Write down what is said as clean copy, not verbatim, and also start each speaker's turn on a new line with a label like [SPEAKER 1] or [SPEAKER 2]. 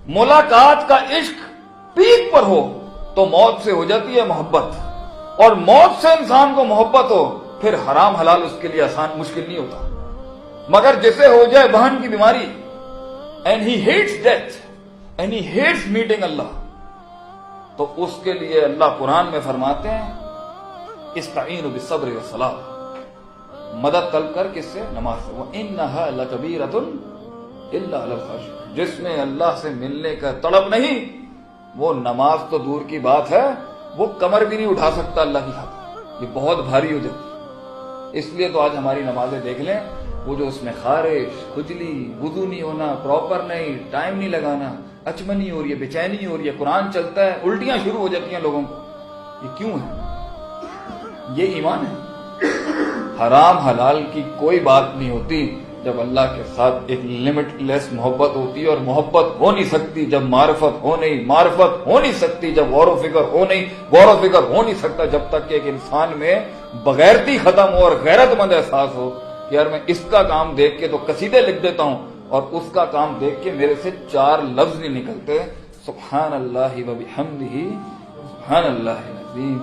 [SPEAKER 1] मुलाकात का इश्क पीक पर हो तो मौत से हो जाती है मोहब्बत, और मौत से इंसान को मोहब्बत हो फिर हराम हलाल उसके लिए आसान मुश्किल नहीं होता। मगर जिसे हो जाए बहन की बीमारी, and he hates death and he hates meeting Allah, तो उसके लिए अल्लाह कुरान में फरमाते हैं इस्ताईनु बिस्सब्र वस्सलाह, मदद तलब कर किससे? नमाज से। व इन्नहा लकबीरतुन इल्ला अलल खाशिईन, जिसमें अल्लाह से मिलने का तड़प नहीं, वो नमाज तो दूर की बात है, वो कमर भी नहीं उठा सकता अल्लाह की खातिर, ये बहुत भारी हो जाती है। इसलिए तो आज हमारी नमाजें देख लें, वो जो उसमें खारिश, खुजली, वुजू नहीं होना, प्रॉपर नहीं, टाइम नहीं लगाना, अचमनी हो रही है, बेचैनी हो रही है, कुरान चलता है, उल्टियां शुरू हो जाती हैं लोगों को, ये क्यों है? ये ईमान है। हराम हलाल की कोई बात नहीं होती जब अल्लाह के साथ एक लिमिटलेस मोहब्बत होती है, और मोहब्बत हो नहीं सकती जब मारिफत हो नहीं, मारिफत हो नहीं सकती जब गौर फिक्र हो नहीं, गौर फिक्र हो नहीं सकता जब तक कि एक इंसान में बगैरती खत्म हो और गैरतमंद एहसास हो कि यार मैं इसका काम देख के तो कसीदे लिख देता हूं और उसका काम देख के मेरे से 4 लफ्ज नहीं निकलते। सुब्हान अल्लाह व बिहम्दिही सुब्हान अल्लाहिल अज़ीम।